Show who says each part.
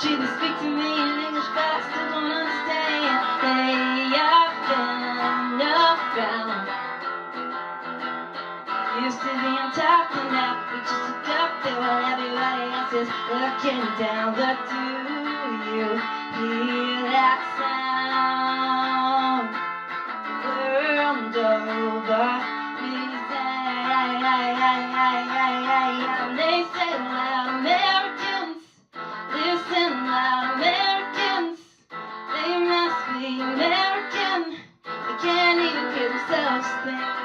Speaker 1: You can speak to me in English, but I still don't understand. Hey, I've been around. Used to be on top, and now we just look up there while everybody else is looking down. But do you hear that sound? World over, they say loud Americans, listen loud Americans, they must be American, they can't even hear themselves think.